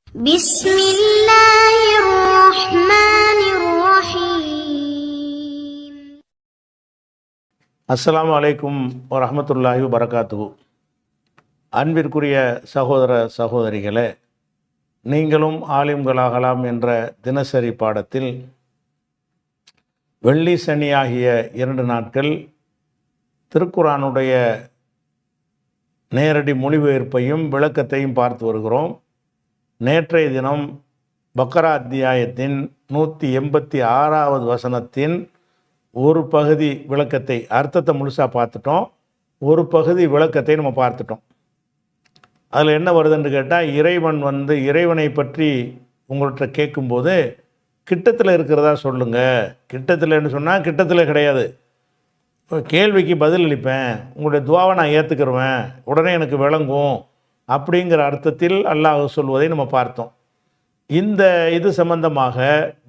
بسم الله الرحمن الرحيم. அஸ்ஸலாமு அலைக்கும் வரஹ்மத்துல்லாஹி வபரகாத்துஹு. அன்பிற்குரிய சகோதர சகோதரிகளே, நீங்களும் ஆலிம்களாகலாம் என்ற தினசரி பாடத்தில் வெள்ளி சனி ஆகிய 2 நாட்கள் திருக்குர்ஆனுடைய நேரடி மொழிபெயர்ப்பையும் விளக்கத்தையும் பார்த்து வருகிறோம். நேற்றைய தினம் பக்ரா அத்தியாயத்தின் 186வது வசனத்தின் ஒரு பகுதி விளக்கத்தை, அர்த்தத்தை முழுசாக பார்த்துட்டோம். ஒரு பகுதி விளக்கத்தை நம்ம பார்த்துட்டோம். அதில் என்ன வருதுன்னு கேட்டால், இறைவனை பற்றி உங்கள்கிட்ட கேட்கும்போது கிட்டத்தில் இருக்கிறதா சொல்லுங்கள். கிட்டத்தில்னு சொன்னால் கிட்டத்தில் கிடையாது. கேள்விக்கு பதில் அளிப்பேன், உங்களுடைய துவாவை நான் ஏற்றுக்கிருவேன், உடனே எனக்கு விளங்கும் அப்படிங்கிற அர்த்தத்தில் அல்லாஹ் சொல்வதை நம்ம பார்த்தோம். இந்த இது சம்பந்தமாக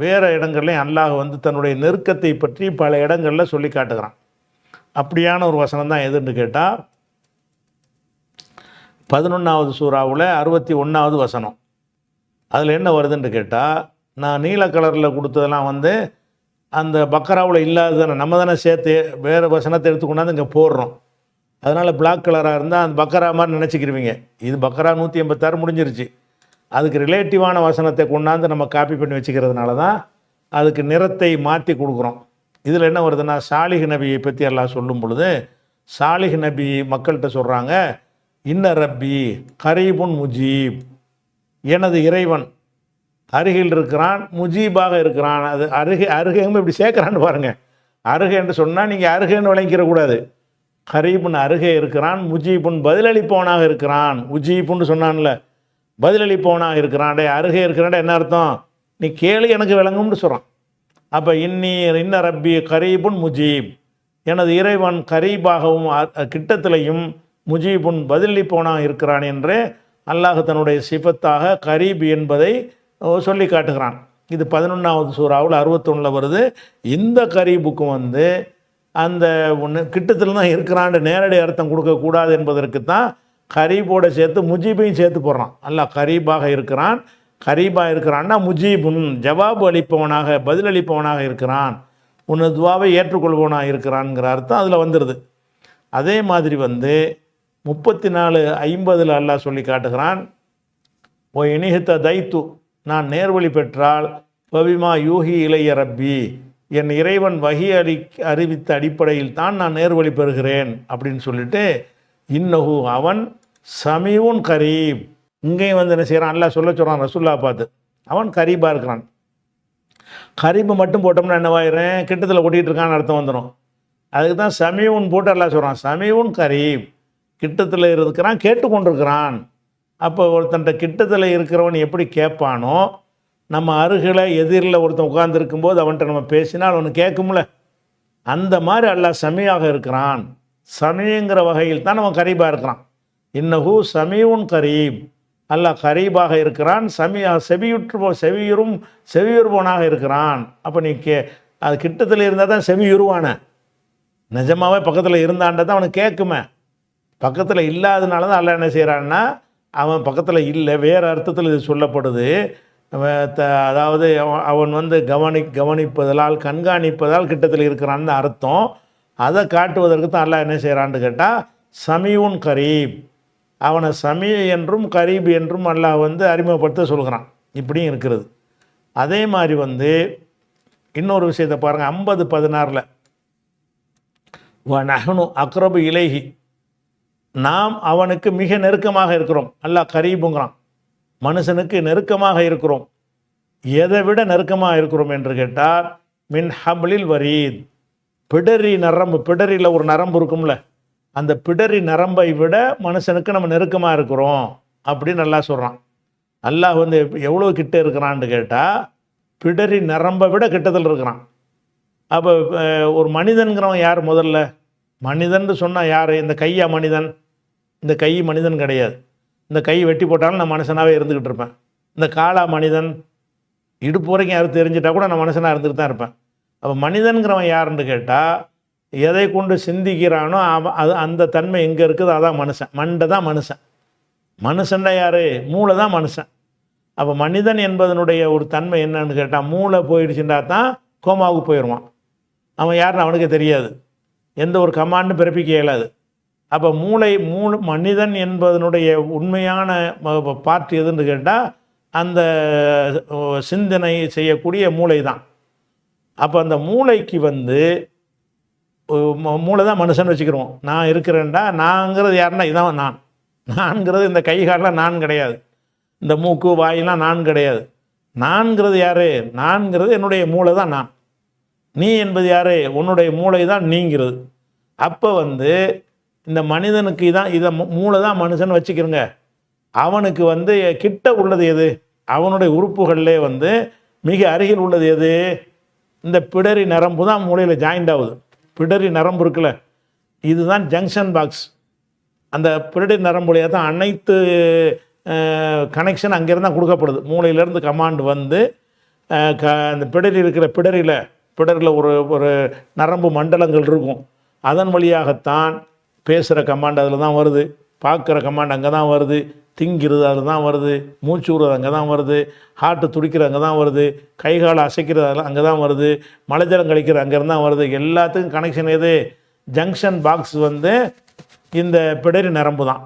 வேறு இடங்கள்லையும் அல்லாஹ் தன்னுடைய நெருக்கத்தை பற்றி பல இடங்களில் சொல்லி காட்டுகிறான். அப்படியான ஒரு வசனம் தான் எதுன்னு கேட்டால் 11வது சூறாவில் 61வது வசனம். அதில் என்ன வருதுன்னு கேட்டால், நான் நீல கலரில் கொடுத்ததெல்லாம் அந்த பக்கராவில் இல்லாததானே, நம்ம தானே சேர்த்து வேறு வசனத்தை எடுத்துக்கொண்டாந்து இங்கே போடுறோம். அதனால் பிளாக் கலராக இருந்தால் அந்த பக்கரா மாதிரி நினச்சிக்கிருவீங்க. இது பக்கரா 186 முடிஞ்சிருச்சு. அதுக்கு ரிலேட்டிவான வசனத்தை கொண்டாந்து நம்ம காப்பி பண்ணி வச்சுக்கிறதுனால தான் அதுக்கு நிறத்தை மாற்றி கொடுக்குறோம். இதில் என்ன வருதுன்னா, சாலிஹ் நபியை பற்றி எல்லாம் சொல்லும் பொழுது சாலிஹ் நபி மக்கள்கிட்ட சொல்கிறாங்க, இன்ன ரப்பி கரீபுன் முஜீப், எனது இறைவன் அருகில் இருக்கிறான், முஜீபாக இருக்கிறான். அது அருகேங்க இப்படி சேர்க்குறான்னு பாருங்கள். அருகே என்று சொன்னால் நீங்கள் அருகேன்னு விளங்கிக்கிறக்கூடாது. கரீபுன் அருகே இருக்கிறான், முஜீபுன் பதிலளிப்பவனாக இருக்கிறான். உஜீபுன்னு சொன்னான்ல, பதிலளிப்பவனாக இருக்கிறான். அருகே இருக்கிறான் என்ன அர்த்தம்? நீ கேளு எனக்கு விளங்கும்னு சொல்கிறான். அப்போ இன்ன ரப்பி கரீபுன் முஜீப், எனது இறைவன் கரீபாகவும் கிட்டத்திலையும் முஜீபுன் பதிலளிப்பவனாக இருக்கிறான் என்று அல்லாஹ் தன்னுடைய சிஃபத்தாக கரீப் என்பதை சொல்லி காட்டுகிறான். இது 11வது சூறாவில் 61 வருது. இந்த கரீபுக்கும் அந்த கிட்டத்தில் தான் இருக்கிறான்னு நேரடி அர்த்தம் கொடுக்கக்கூடாது என்பதற்கு தான் கரீபோடு சேர்த்து முஜீபையும் சேர்த்து போடுறான். அல்லாஹ் கரீபாக இருக்கிறான், கரீபாக இருக்கிறான்னா முஜீபுன் ஜவாபு அளிப்பவனாக பதிலளிப்பவனாக இருக்கிறான், உன் துவாவை ஏற்றுக்கொள்பவனாக இருக்கிறான்ங்கிற அர்த்தம் அதில் வந்துடுது. அதே மாதிரி 34:50 அல்லாஹ் சொல்லி காட்டுகிறான், ஓ இனிஹித்த தைத்து, நான் நேர்வழி பெற்றால் பவிமா யூஹி இளைய ரப்பி, என் இறைவன் வஹி அறிவித்த அடிப்படையில் தான் நான் நேர்வழி பெறுகிறேன் அப்படின்னு சொல்லிட்டு, இன்னஹு அவன் சமீவுன் கரீப், இங்கேயும் என்ன செய்கிறான் அல்லாஹ் சொல்கிறான் ரசூல்லா பார்த்து, அவன் கரீபாக இருக்கிறான். கரீபு மட்டும் போட்டோம்னா என்னவாயிரும், கிட்டத்தில் ஒட்டிகிட்டு இருக்கான்னு அர்த்தம் வந்துடும். அதுக்கு தான் சமீவுன் போட்டு அல்லாஹ் சொல்கிறான், சமீவுன் கரீப், கிட்டத்தில் இருக்கிறான், கேட்டுக்கொண்டிருக்கிறான். அப்போ ஒருத்தன்ட்ட கிட்டத்தில் இருக்கிறவன் எப்படி கேட்பானோ, நம்ம அருகில் எதிரில் ஒருத்தன் உட்கார்ந்துருக்கும்போது அவன்கிட்ட நம்ம பேசினால் அவனுக்கு கேட்கும்ல, அந்த மாதிரி அல்லாஹ் சமியாக இருக்கிறான். சமிங்கிற வகையில் தான் அவன் கரீபாக இருக்கிறான். இன்னஹு சமீவுன் கரீப், அல்லாஹ் கரீபாக இருக்கிறான், செவியுறுபவனாக இருக்கிறான். அப்போ நீ அது கிட்டத்தில் இருந்தால் தான் செவியுருவான, நிஜமாவே பக்கத்தில் இருந்தான்ட தான் அவனுக்கு கேட்குமே. பக்கத்தில் இல்லாதனால தான் அல்லாஹ் என்ன செய்கிறான்னா, அவன் பக்கத்தில் இல்லை, வேறு அர்த்தத்தில் இது சொல்லப்படுது. அதாவது அவன் கவனிப்பதால் கண்காணிப்பதால் கிட்டத்தில் இருக்கிறான்னு அர்த்தம். அதை காட்டுவதற்கு தான் அல்லாஹ் என்ன செய்கிறான்னு கேட்டால் சமீவுன் கரீப், அவனை சமீ என்றும் கரீப் என்றும் அல்லாஹ் அறிமுகப்படுத்த சொல்கிறான். இப்படியும் இருக்கிறது. அதே மாதிரி இன்னொரு விஷயத்தை பாருங்கள், 50:16 வ நஹ்னு அக்ரபு இலைஹி, நாம் அவனுக்கு மிக நெருக்கமாக இருக்கிறோம். அல்லாஹ் கரீபுங்கிறான், மனுஷனுக்கு நெருக்கமாக இருக்கிறோம். எதை விட நெருக்கமாக இருக்கிறோம் என்று கேட்டால், மின் ஹப்லில் வரீத், பிடரி நரம்பு, பிடரியில் ஒரு நரம்பு இருக்கும்ல, அந்த பிடரி நரம்பை விட மனுஷனுக்கு நம்ம நெருக்கமாக இருக்கிறோம் அப்படின்னு நல்லா சொல்கிறான். அல்லாஹ் எவ்வளோ கிட்ட இருக்கிறான்னு கேட்டால், பிடரி நரம்பை விட கிட்டத்தில் இருக்கிறான். அப்போ ஒரு மனிதன்கிறவன் யார்? முதல்ல மனிதன் சொன்னால் யார்? இந்த கையா மனிதன்? இந்த கை மனிதன் கிடையாது. இந்த கை வெட்டி போட்டாலும் நான் மனுஷனாகவே இருந்துக்கிட்டு இருப்பேன். இந்த காலா மனிதன்? இடுப்பு வரைக்கும் யாரும் தெரிஞ்சிட்டா கூட நான் மனுஷனாக இருந்துக்கிட்டு தான் இருப்பேன். அப்போ மனிதன்கிறவன் யாருன்னு கேட்டால், எதை கொண்டு சிந்திக்கிறானோ அது அந்த தன்மை எங்கே இருக்குதோ அதான் மனுஷன். மண்டை தான் மனுஷன். மனுஷன்டா யார்? மூளை தான் மனுஷன். அப்போ மனிதன் என்பதனுடைய ஒரு தன்மை என்னன்னு கேட்டால், மூளை போயிடுச்சுன்னா தான் கோமாவுக்கு போயிடுவான். அவன் யாருன்னு அவனுக்கு தெரியாது, எந்த ஒரு கமாண்டும் பிறப்பிக்க இயலாது. அப்போ மனிதன் என்பதனுடைய உண்மையான பார்ட் எதுன்னு கேட்டால் அந்த சிந்தனை செய்யக்கூடிய மூளை தான். அப்போ அந்த மூளைக்கு மூளை தான் மனுஷன் வச்சுக்கிறோம். நான் இருக்கிறேன்டா, நான்ங்கிறது யாருன்னா இதான் நான்கிறது இந்த கை காலெலாம் நான் கிடையாது, இந்த மூக்கு வாயெல்லாம் நான் கிடையாது. நான்கிறது யார்? நான்கிறது என்னுடைய மூளை தான் நான். நீ என்பது யார்? உன்னுடைய மூளை தான் நீங்கிறது. அப்போ இந்த மனிதனுக்கு இதை மூளை தான் மனுஷன் வச்சுக்கிறோங்க. அவனுக்கு கிட்ட உள்ளது எது? அவனுடைய உறுப்புகளிலே மிக அருகில் உள்ளது எது? இந்த பிடரி நரம்பு தான் மூளையில் ஜாயிண்ட் ஆகுது. பிடரி நரம்பு இருக்குல்ல, இதுதான் ஜங்ஷன் பாக்ஸ். அந்த பிடரி நரம்புலையாக தான் அனைத்து கனெக்ஷன் அங்கேருந்து தான் கொடுக்கப்படுது. மூளையிலேருந்து கமாண்ட் அந்த பிடரியில் ஒரு நரம்பு மண்டலங்கள் இருக்கும். அதன் வழியாகத்தான் பேசுகிற கமாண்ட் அதில் தான் வருது, பார்க்குற கமாண்ட் அங்கே தான் வருது, திங்கிறது அதில் தான் வருது, மூச்சு விடுறது அங்கே தான் வருது, ஹார்ட்டு துடிக்கிறது அங்கே தான் வருது, கை காலை அசைக்கிறது அதில் அங்கே தான் வருது, மலைஜலம் கழிக்கிறது அங்கேருந்து தான் வருது. எல்லாத்துக்கும் கனெக்ஷன் எது? ஜங்ஷன் பாக்ஸ் இந்த பிடரி நரம்பு தான்.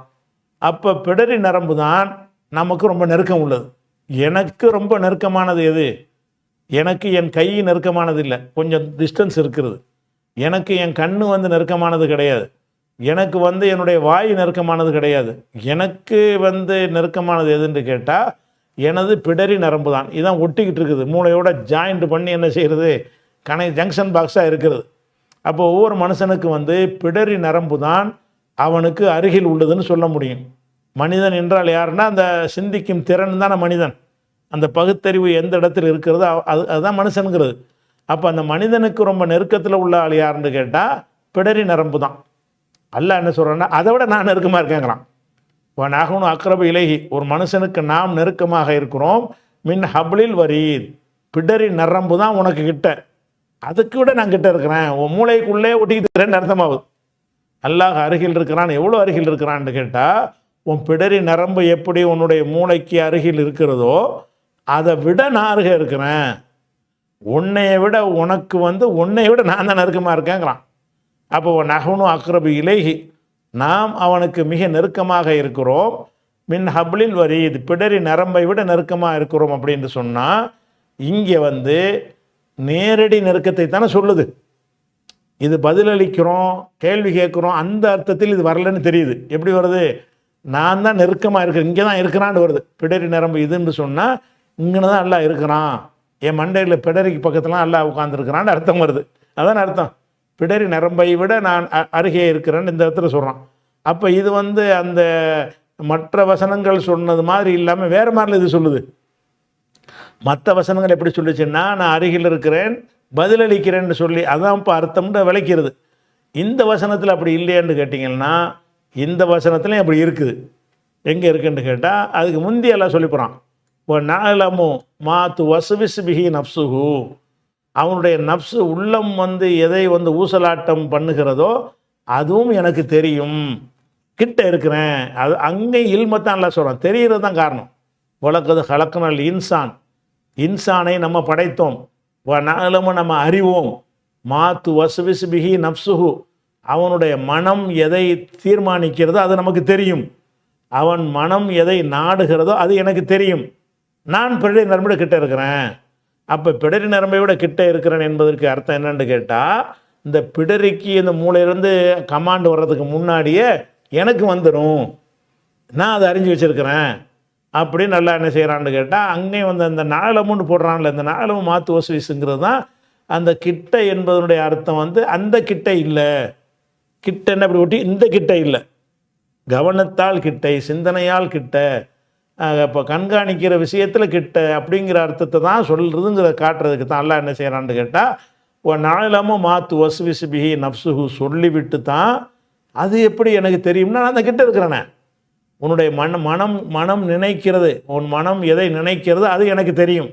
அப்போ பிடரி நரம்பு தான் நமக்கு ரொம்ப நெருக்கம் உள்ளது. எனக்கு ரொம்ப நெருக்கமானது எது? எனக்கு என் கை நெருக்கமானது இல்லை, கொஞ்சம் டிஸ்டன்ஸ் இருக்கிறது. எனக்கு என் கண்ணு நெருக்கமானது கிடையாது. எனக்கு என்னுடைய வாய் நெருக்கமானது கிடையாது. எனக்கு நெருக்கமானது எதுன்னு கேட்டால் எனது பிடரி நரம்பு தான். இதான் ஒட்டிக்கிட்டு இருக்குது, மூளையோட ஜாயிண்ட் பண்ணி என்ன செய்கிறது? ஜங்ஷன் பாக்ஸாக இருக்கிறது. அப்போ ஒவ்வொரு மனுஷனுக்கு பிடரி நரம்பு தான் அவனுக்கு அருகில் உள்ளதுன்னு சொல்ல முடியும். மனிதன் என்றால் யாருன்னா அந்த சிந்திக்கும் திறன் தானே மனிதன். அந்த பகுத்தறிவு எந்த இடத்துல இருக்கிறதோ அதுதான் மனுஷனுங்கிறது. அப்போ அந்த மனிதனுக்கு ரொம்ப நெருக்கத்தில் உள்ள ஆள் யாருன்னு கேட்டால் பிடரி நரம்பு தான். அல்லாஹ் என்ன சொல்கிறான்னா, அதை விட நான் நெருக்கமாக இருக்கேங்கிறான். நாகனு அக்ரபு இலைஹி, ஒரு மனுஷனுக்கு நாம் நெருக்கமாக இருக்கிறோம். மின் ஹப்ளில் வரீத், பிடரி நரம்பு தான் உனக்கு கிட்ட, அதுக்கு விட நான் கிட்ட இருக்கிறேன். உன் மூளைக்குள்ளே ஒட்டிக்கிட்டு அர்த்தமாகுது. அல்லாஹ் அருகில் இருக்கிறான். எவ்வளோ அருகில் இருக்கிறான்னு கேட்டால், உன் பிடரி நரம்பு எப்படி உன்னுடைய மூளைக்கு அருகில் இருக்கிறதோ அதை விட நான் அருகே இருக்கிறேன். உன்னையை விட உனக்கு உன்னை விட நான் தான் நெருக்கமாக இருக்கேங்கிறான். அப்போ நஹ்னு அக்ரபு இலைஹி, நாம் அவனுக்கு மிக நெருக்கமாக இருக்கிறோம். மின் ஹப்ளில் வரீத், பிடரி நரம்பை விட நெருக்கமாக இருக்கிறோம் அப்படின்னு சொன்னால், இங்கே நேரடி நெருக்கத்தை தானே சொல்லுது. இது பதிலளிக்கிறோம், கேள்வி கேட்குறோம், அந்த அர்த்தத்தில் இது வரலன்னு தெரியுது. எப்படி வருது? நான் தான் நெருக்கமாக இருக்கிறேன், இங்கே தான் இருக்கிறான்னு வருது. பிடரி நரம்பு இதுன்னு சொன்னால் இங்கே தான் எல்லாம் இருக்கிறான், என் மண்டையில் பிடரிக்கு பக்கத்துலாம் எல்லாம் உட்காந்துருக்கிறான்னு அர்த்தம் வருது. அதான் அர்த்தம். பிடரி நரம்பை விட நான் அருகே இருக்கிறேன்னு இந்த இடத்துல சொல்கிறான். அப்போ இது அந்த மற்ற வசனங்கள் சொன்னது மாதிரி இல்லாமல் வேறு மாதிரில இது சொல்லுது. மற்ற வசனங்கள் எப்படி சொல்லிச்சுன்னா, நான் அருகில் இருக்கிறேன், பதிலளிக்கிறேன்னு சொல்லி அதான் இப்போ அர்த்தம்னு விளைக்கிறது. இந்த வசனத்தில் அப்படி இல்லையான்னு கேட்டிங்கன்னா, இந்த வசனத்துலையும் அப்படி இருக்குது. எங்கே இருக்குன்னு கேட்டால், அதுக்கு முந்தியெல்லாம் சொல்லி போகிறான். இப்போ நாலமு மாத்து வசுவிஸ் பிஹி நப்சுஹு, அவனுடைய நப்சு உள்ளம் எதை ஊசலாட்டம் பண்ணுகிறதோ அதுவும் எனக்கு தெரியும், கிட்ட இருக்கிறேன். அது அங்கே இல்மத்தான் எல்லாம் சொல்கிறான், தெரிகிறது தான் காரணம். வழக்கது ஹலக்கனல் இன்சானை நம்ம படைத்தோம், நாலமும் நம்ம அறிவோம். மாத்து வசுவிஸ் பிஹி நப்சுஹு, அவனுடைய மனம் எதை தீர்மானிக்கிறதோ அது நமக்கு தெரியும். அவன் மனம் எதை நாடுகிறதோ அது எனக்கு தெரியும். நான் பிடரி நரம்பை கிட்ட இருக்கிறேன். அப்போ பிடரி நரம்பை விட கிட்ட இருக்கிறேன் என்பதற்கு அர்த்தம் என்னன்னு கேட்டால், இந்த பிடரிக்கு இந்த மூளையிலேருந்து கமாண்ட் வர்றதுக்கு முன்னாடியே எனக்கு வந்துடும், நான் அதை அறிஞ்சு வச்சுருக்கிறேன் அப்படின்னு நல்லா என்ன செய்கிறான்னு கேட்டால், அங்கேயும் அந்த நாளமுன்னு போடுறான்ல, இந்த நாளமும் மாத்து வசுவிஸுங்கிறது தான் அந்த கிட்ட என்பதனுடைய அர்த்தம். அந்த கிட்ட இல்லை, கிட்டன்னு அப்படி ஒட்டி இந்த கிட்ட இல்லை, கவனத்தால் கிட்டை, சிந்தனையால் கிட்ட, இப்போ கண்காணிக்கிற விஷயத்தில் கிட்ட அப்படிங்கிற அர்த்தத்தை தான் சொல்கிறதுங்கிற காட்டுறதுக்கு தான் அல்லாஹ் என்ன செய்கிறான்னு கேட்டால், நாளமும் மாத்து வசுவிஸ் பிஹி நப்சுஹு சொல்லிவிட்டு தான் அது எப்படி எனக்கு தெரியும்னா, நான் அந்த கிட்ட இருக்கிறேனே. உன்னுடைய மனம் நினைக்கிறது, உன் மனம் எதை நினைக்கிறது அது எனக்கு தெரியும்.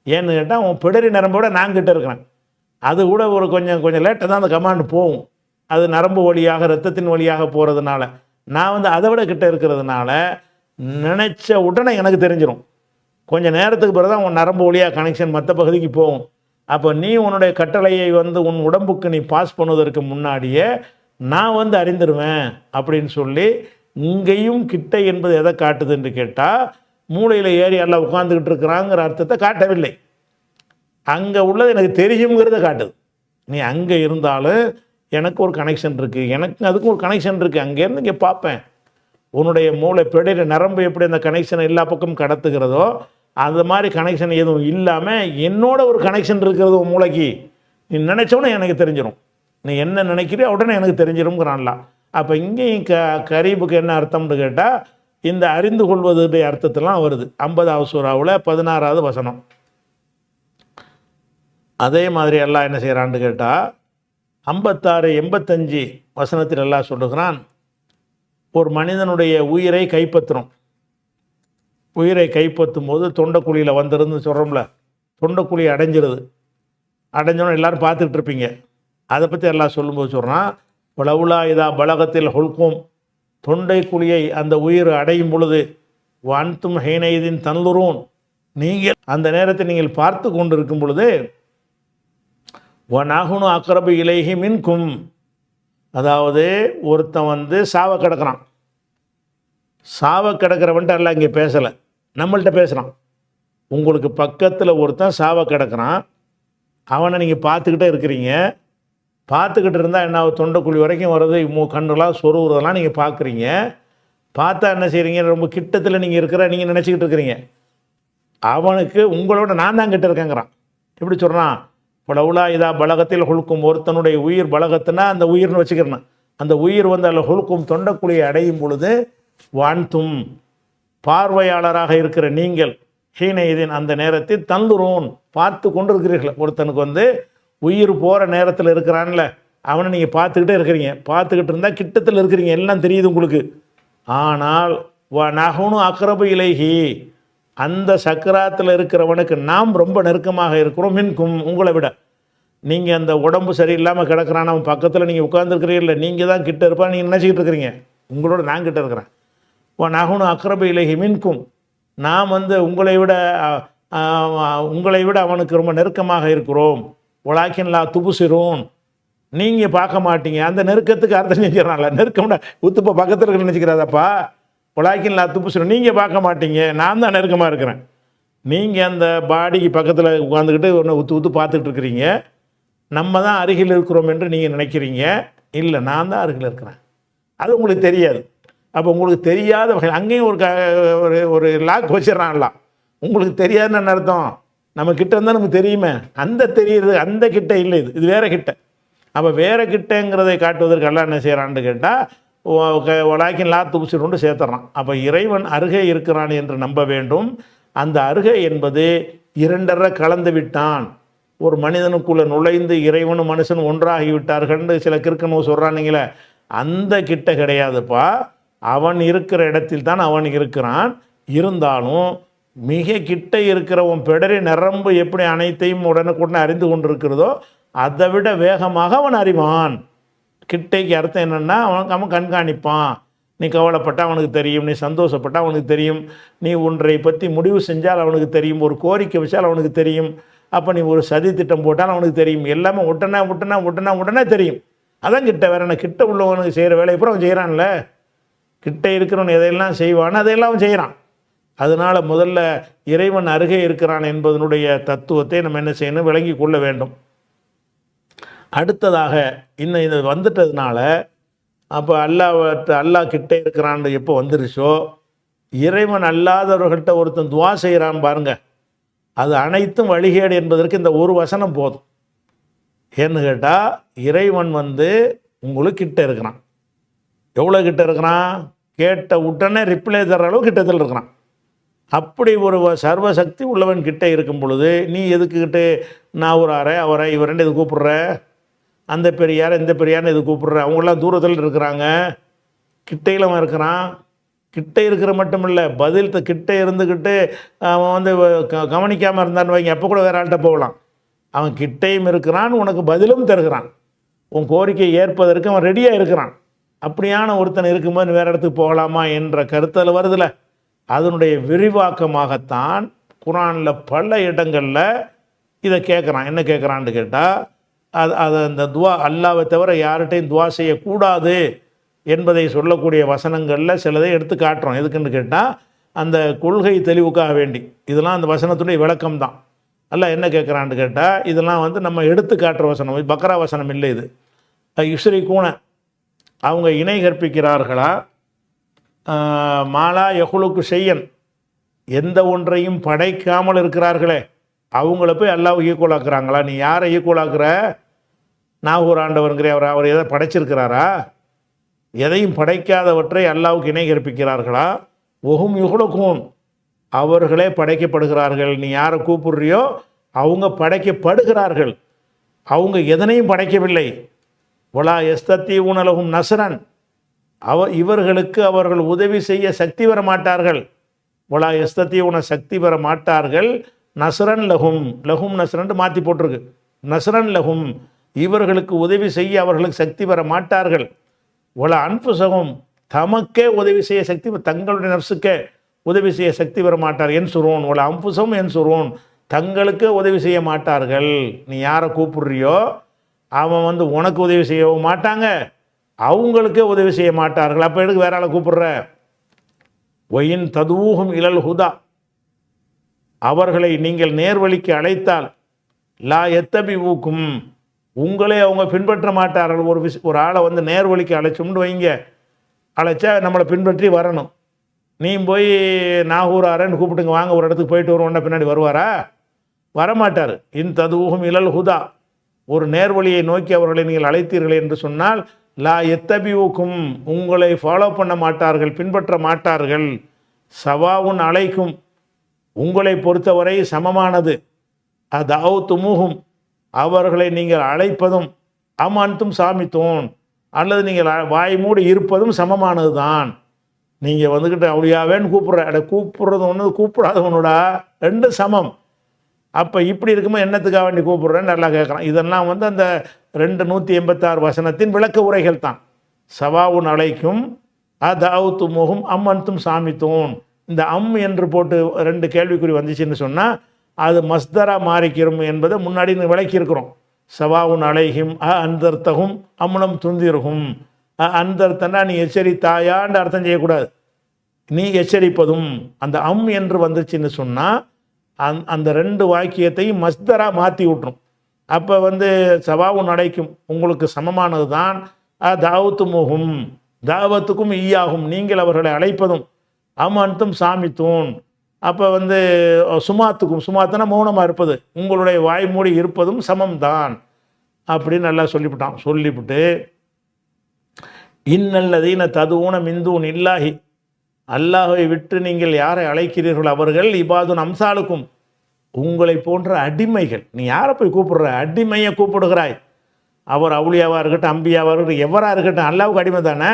ஏன்னு கேட்டால், உன் பிடரி நரம்போட நான் கிட்ட இருக்கிறேன். அது கூட ஒரு கொஞ்சம் லேட்டாக தான் அந்த கமாண்ட் போகும். அது நரம்பு வழியாக இரத்தத்தின் வழியாக போகிறதுனால, நான் அதை விட கிட்ட இருக்கிறதுனால நினைச்ச உடனே எனக்கு தெரிஞ்சிடும். கொஞ்சம் நேரத்துக்கு பிறகு தான் உன் நரம்பு வழியாக கனெக்ஷன் மற்ற பகுதிக்கு போகும். அப்போ நீ உன்னுடைய கட்டளையை உன் உடம்புக்கு நீ பாஸ் பண்ணுவதற்கு முன்னாடியே நான் அறிந்துருவேன் அப்படின்னு சொல்லி, இங்கேயும் கிட்ட என்பது எதை காட்டுதுன்னு கேட்டால், மூளையில் ஏறி எல்லாம் உட்காந்துக்கிட்டு இருக்கிறாங்கிற அர்த்தத்தை காட்டவில்லை. அங்கே உள்ளது எனக்கு தெரியுங்கிறத காட்டுது. நீ அங்கே இருந்தாலும் எனக்கு ஒரு கனெக்ஷன் இருக்குது, எனக்கு அதுக்கும் ஒரு கனெக்ஷன் இருக்குது, அங்கேருந்து இங்கே பார்ப்பேன். உன்னுடைய மூளை பிடையிற நரம்பு எப்படி அந்த கனெக்ஷனை எல்லா பக்கமும் கடத்துகிறதோ, அந்த மாதிரி கனெக்ஷன் எதுவும் இல்லாமல் என்னோட ஒரு கனெக்ஷன் இருக்கிறது உன் மூளைக்கு நீ நினச்சோன்னே எனக்கு தெரிஞ்சிடும். நீ என்ன நினைக்கிறியோ உடனே எனக்கு தெரிஞ்சிடும்ங்கிறான்லாம். அப்போ இங்கேயும் கரீபுக்கு என்ன அர்த்தம்னு கேட்டால், இந்த அறிந்து கொள்வதுடைய அர்த்தத்தெல்லாம் வருது 50வது சூறாவில் 16வது வசனம். அதே மாதிரி எல்லாம் என்ன செய்கிறான்னு கேட்டால், 56, 85 வசனத்தில் எல்லாம் சொல்லுகிறான், ஒரு மனிதனுடைய உயிரை கைப்பற்றணும். உயிரை கைப்பற்றும் போது தொண்டைக்குழியில் வந்துருந்து சொல்கிறோம்ல, தொண்டைக்குழி அடைஞ்சிருது. அடைஞ்சோன்னு எல்லோரும் பார்த்துக்கிட்டு இருப்பீங்க. அதை பற்றி எல்லாம் சொல்லும்போது சொல்கிறான், உலவுலா இதா பலகத்தில் ஹொல்கும், தொண்டைக்குழியை அந்த உயிர் அடையும் பொழுது வான்தும் ஹேனைதின் தன்லுரூன், நீங்கள் அந்த நேரத்தை நீங்கள் பார்த்து கொண்டு இருக்கும் பொழுது வனாகுனு அக்ரபு இலைஹி மின்கும், அதாவது ஒருத்தன் சாவ கிடக்கிறான். சாவ கிடக்கிறவன்ட்டு எல்லாம் இங்கே பேசலை, நம்மள்கிட்ட பேசுகிறான். உங்களுக்கு பக்கத்தில் ஒருத்தன் சாவ கிடக்கிறான், அவனை நீங்கள் பார்த்துக்கிட்டே இருக்கிறீங்க. பார்த்துக்கிட்டு இருந்தால் என்ன, தொண்டைக்குழி வரைக்கும் வர்றது, கண்ணுலாம் சொருவுறதெல்லாம் நீங்கள் பார்க்குறீங்க. பார்த்தா என்ன செய்கிறீங்க, ரொம்ப கிட்டத்தில் நீங்கள் நினச்சிக்கிட்டு இருக்கிறீங்க. அவனுக்கு உங்களோட நான் தான் கிட்ட இருக்கேங்கிறான். எப்படி சொல்கிறான், பலவுலா இதா பலகத்தில் ஹுல்கும், ஒருத்தனுடைய உயிர் பலகத்துனா அந்த உயிர்னு வச்சுக்கிறேன். அந்த உயிர் அதில் ஹுல்கும் தொண்டைக்குழியை அடையும் பொழுது வான்தும் பார்வையாளராக இருக்கிற நீங்கள் ஹீனைதின் அந்த நேரத்தில் தந்துரும் பார்த்து கொண்டு இருக்கிறீர்கள். ஒருத்தனுக்கு உயிர் போகிற நேரத்தில் இருக்கிறான்ல, அவனை நீங்கள் பார்த்துக்கிட்டே இருக்கிறீங்க. பார்த்துக்கிட்டு இருந்தால் கிட்டத்தில் இருக்கிறீங்க, எல்லாம் தெரியுது உங்களுக்கு. ஆனால் நகுனு அக்ரபு இலைஹி, அந்த சக்கராத்தில் இருக்கிறவனுக்கு நாம் ரொம்ப நெருக்கமாக இருக்கிறோம் மின்கும், உங்களை விட. நீங்கள் அந்த உடம்பு சரியில்லாமல் கிடக்கிறான், அவன் பக்கத்தில் நீங்கள் உட்காந்துருக்கிறீங்கள, நீங்கள் தான் கிட்ட இருப்பான்னு நீங்கள் நினச்சிக்கிட்டு இருக்கிறீங்க. உங்களோட நான் கிட்ட இருக்கிறேன். நகுனு அக்ரபு இலைஹி மின்கும், நாம் உங்களை விட அவனுக்கு ரொம்ப நெருக்கமாக இருக்கிறோம். உலாக்கின் லா துபுசிரோன், நீங்கள் பார்க்க மாட்டீங்க. அந்த நெருக்கத்துக்கு அர்த்தம் செஞ்சிடறான்ல, நெருக்கம்னா உத்துப்போ பக்கத்தில் இருக்க நினச்சிக்கிறாதப்பா. உலாக்கின் லா துபுசிரோன், நீங்கள் பார்க்க மாட்டீங்க, நான் தான் நெருக்கமாக இருக்கிறேன். நீங்கள் அந்த பாடிக்கு பக்கத்தில் உட்காந்துக்கிட்டு ஒன்று ஊற்று பார்த்துக்கிட்டு இருக்கிறீங்க. நம்ம தான் அருகில் இருக்கிறோம் என்று நீங்கள் நினைக்கிறீங்க. இல்லை, நான் தான் அருகில் இருக்கிறேன். அது உங்களுக்கு தெரியாது. அப்போ உங்களுக்கு தெரியாத வகை அங்கேயும் ஒரு லாக் வச்சிடறான்லாம். உங்களுக்கு தெரியாதுன்னு அர்த்தம், நம்ம கிட்ட இருந்தால் நமக்கு தெரியுமே, அந்த தெரியுது, அந்த கிட்ட இல்லை, இது வேறு கிட்ட. அப்போ வேறு கிட்டங்கிறதை காட்டுவதற்கு எல்லாம் என்ன செய்கிறான்னு கேட்டால், வலாக்கின் லா துபுசிரோன்னு சேர்த்துறான். அப்போ இறைவன் அருகே இருக்கிறான் என்று நம்ப வேண்டும். அந்த அருகே என்பது இரண்டரை கலந்து விட்டான். ஒரு மனிதனுக்குள்ளே நுழைந்து இறைவனும் மனுஷனும் ஒன்றாகி விட்டார்கள்னு சில கிறுக்கணும் சொல்கிறானுங்களே, அந்த கிட்ட கிடையாதுப்பா. அவன் இருக்கிற இடத்தில் தான் அவன் இருக்கிறான். இருந்தாலும் மிக கிட்ட இருக்கிறவன் பிடரி நரம்பு எப்படி அனைத்தையும் உடனுக்குடனே அறிந்து கொண்டிருக்கிறதோ அதை விட வேகமாக அவன் அறிவான். கிட்டைக்கு அர்த்தம் என்னென்னா, அவன் கண்காணிப்பான். நீ கவலைப்பட்டால் அவனுக்கு தெரியும், நீ சந்தோஷப்பட்டால் அவனுக்கு தெரியும், நீ ஒன்றை பற்றி முடிவு செஞ்சால் அவனுக்கு தெரியும், ஒரு கோரிக்கை வச்சால் அவனுக்கு தெரியும், அப்போ நீ ஒரு சதி திட்டம் போட்டால் அவனுக்கு தெரியும். எல்லாமே உடனே தெரியும். அதான் கிட்ட. வேற என்ன, கிட்ட உள்ளவனுக்கு செய்கிற வேலையை அப்புறம் அவன் செய்கிறான்ல. கிட்ட இருக்கிறவன் எதையெல்லாம் செய்வான், அதையெல்லாம் அவன் செய்கிறான். அதனால் முதல்ல இறைவன் அருகே இருக்கிறான் என்பதனுடைய தத்துவத்தை நம்ம என்ன செய்யணும், விளங்கி கொள்ள வேண்டும். அடுத்ததாக இன்னும் இது வந்துட்டதுனால, அப்போ அல்லாஹ் கிட்டே இருக்கிறான்னு எப்போ வந்துருச்சோ, இறைவன் அல்லாதவர்கள்ட்ட ஒருத்தன் துவா செய்கிறான் பாருங்க, அது அனைத்தும் வழிகேடு என்பதற்கு இந்த ஒரு வசனம் போதும். ஏன்னு கேட்டால், இறைவன் உங்களுக்கு கிட்ட இருக்கிறான். எவ்வளோ கிட்ட இருக்கிறான், கேட்ட உடனே ரிப்ளை தர்ற அளவு கிட்டத்தில் இருக்கிறான். அப்படி ஒரு சர்வசக்தி உள்ளவன் கிட்டே இருக்கும் பொழுது நீ எதுக்குக்கிட்டு நான் ஒரு அறை அவரை இவரெண்டு இது கூப்பிட்ற, அந்த பெரியார் இந்த பெரியார்னு இது கூப்பிட்ற, அவங்களாம் தூரத்தில் இருக்கிறாங்க, கிட்டையில் அவன் இருக்கிறான். கிட்டே இருக்கிற மட்டும் இல்லை, பதில் கிட்டே இருந்துக்கிட்டு அவன் கவனிக்காமல் இருந்தான்னு வைங்க, அப்போ கூட வேறு ஆள்கிட்ட போகலாம். அவன் கிட்டையும் இருக்கிறான், உனக்கு பதிலும் தருகிறான், உன் கோரிக்கையை ஏற்பதற்கு அவன் ரெடியாக இருக்கிறான். அப்படியான ஒருத்தன் இருக்கும்போது வேறு இடத்துக்கு போகலாமா என்ற கருத்தில் வருதில்ல, அதனுடைய விரிவாக்கமாகத்தான் குர்ஆனில் பல இடங்களில் இதை கேட்குறான். என்ன கேட்குறான்னு கேட்டால், அது அந்த துவா அல்லாவை தவிர யார்கிட்டையும் துவா செய்யக்கூடாது என்பதை சொல்லக்கூடிய வசனங்களில் சிலதை எடுத்து காட்டுறோம். எதுக்குன்னு கேட்டால், அந்த கொள்கை தெளிவுக்காக வேண்டி. இதெல்லாம் அந்த வசனத்துடைய விளக்கம் தான். அல்லாஹ் என்ன கேட்குறான்னு கேட்டால், இதெல்லாம் வந்து நம்ம எடுத்து காட்டுற வசனம், பக்ரா வசனம் இல்லை. இது யுஸ்ரிகூன, அவங்க இணை கற்பிக்கிறார்களா, மாலா யஹ்லுக்கு ஷையன், எந்த ஒன்றையும் படைக்காமல் இருக்கிறார்களே அவங்கள போய் அல்லாஹ் ஈக்குவல் ஆக்குறாங்களா? நீ யாரை ஈக்குவல் ஆக்குற? நாகூர் ஆண்டவருங்கிற அவர் எதை படைச்சிருக்கிறாரா? எதையும் படைக்காதவற்றை அல்லாஹ்வுக்கு இணை கற்பிக்கிறார்களா? ஒஹும் யுஹ்லகூன், அவர்களே படைக்கப்படுகிறார்கள். நீ யாரை கூப்பிடுறியோ அவங்க படைக்கப்படுகிறார்கள். அவங்க எதனையும் படைக்கவில்லை. வலா யஸ்தத்தீஊன லஹும் நஸ்ரன், இவர்களுக்கு அவர்கள் உதவி செய்ய சக்தி பெற மாட்டார்கள். வலா யஸ்தத்தீஊன, சக்தி பெற மாட்டார்கள். நஸ்ரன் லஹும், லஹும் நஸ்ரன் மாற்றி போட்டிருக்கு. நஸ்ரன் லஹும், இவர்களுக்கு உதவி செய்ய அவர்களுக்கு சக்தி பெற மாட்டார்கள். வலா அன்ஃபுஸஹும், தமக்கே உதவி செய்ய சக்தி, தங்களுடைய நஃப்ஸுக்கே உதவி செய்ய சக்தி பெற மாட்டார். என் சுரோன் வலா அன்ஃபுஸஹும் என் சுரோன், தங்களுக்கு உதவி செய்ய மாட்டார்கள். நீ யாரை கூப்பிடுறியோ அவன் வந்து உனக்கு உதவி செய்யவும் மாட்டாங்க, அவங்களுக்கே உதவி செய்ய மாட்டார்கள். அப்போ எதுக்கு வேற ஆளை கூப்பிடுற? ஒயின் ததூஹும் இலல் ஹுதா, அவர்களை நீங்கள் நேர்வழிக்கு அழைத்தால், லா எத்தபி ஊக்கும், உங்களே அவங்க பின்பற்ற மாட்டார்கள். ஒரு ஆளை வந்து நேர்வழிக்கு அழைச்சோம்னு வைங்க, அழைச்சா நம்மளை பின்பற்றி வரணும். நீ போய் நாகூராரன்னு கூப்பிட்டுங்க, வாங்க ஒரு இடத்துக்கு போயிட்டு வருவோம்னா பின்னாடி வருவாரா? வரமாட்டார். இன் ததூஹும் இலல் ஹுதா, ஒரு நேர்வழியை நோக்கி அவர்களை நீங்கள் அழைத்தீர்கள் என்று சொன்னால், லா எத்தபியூக்கும், உங்களை ஃபாலோ பண்ண மாட்டார்கள், பின்பற்ற மாட்டார்கள். சவாவுன் அலைக்கும், உங்களை பொறுத்தவரை சமமானது. அதாவு துமுகும், அவர்களை நீங்கள் அழைப்பதும், அமான்தும் சாமித்தோன், அல்லது நீங்கள் வாய் மூடி இருப்பதும் சமமானது தான். நீங்கள் வந்துக்கிட்டு அப்படியாவேன்னு கூப்பிட்றது ஒன்று, கூப்பிடாதவனோடா ரெண்டும் சமம். அப்போ இப்படி இருக்கும்போது என்னத்துக்காக வேண்டி கூப்பிட்றேன்னு நல்லா கேட்குறான். இதெல்லாம் வந்து அந்த 286 வசனத்தின் விளக்க உரைகள் தான். சவாவுன் அலைக்கும் அதாவுத்து முகும் அம்மன்தும் சாமித்தோன். இந்த என்று போட்டு 2 கேள்விக்குறி வந்துச்சுன்னு சொன்னால் அது மஸ்தரா மாறிக்கிறோம் என்பதை முன்னாடி விளக்கியிருக்கிறோம். சவாவுன் அலைஹிம் அந்தர்த்தகும் அம்னம் துந்திருகும். அந்தர்த்தனா நீ எச்சரித்தாயான்னு அர்த்தம் செய்யக்கூடாது, நீ எச்சரிப்பதும். அந்த என்று வந்துச்சுன்னு சொன்னால் அந்த 2 வாக்கியத்தையும் மஸ்தரா மாற்றி விட்டுரும். அப்போ வந்து சவாவுன் அழைக்கும், உங்களுக்கு சமமானது தான். தாவத்து முகும், தாவத்துக்கும் ஈயாகும், நீங்கள் அவர்களை அழைப்பதும். அமன்தும் சாமித்தூன், அப்போ வந்து சுமாத்துக்கும், சுமாத்துனா மௌனமாக இருப்பது, உங்களுடைய வாய் மூடி இருப்பதும் சமம்தான் அப்படின்னு நல்லா சொல்லிவிட்டான். சொல்லிவிட்டு இன்னல்லதீன ததுஊன மிந்தூன் இல்லாஹி, அல்லாஹை விட்டு நீங்கள் யாரை அழைக்கிறீர்கள் அவர்கள் இபாதுன் அம்சாலுக்கும், உங்களை போன்ற அடிமைகள். நீ யாரை போய் கூப்பிடுற? அடிமையை கூப்பிடுகிறாய். அவர் அவுளியாவாக இருக்கட்டும், அம்பியாவாக இருக்கட்டும், எவராக இருக்கட்டும், அல்லாவுக்கு அடிமை தானே.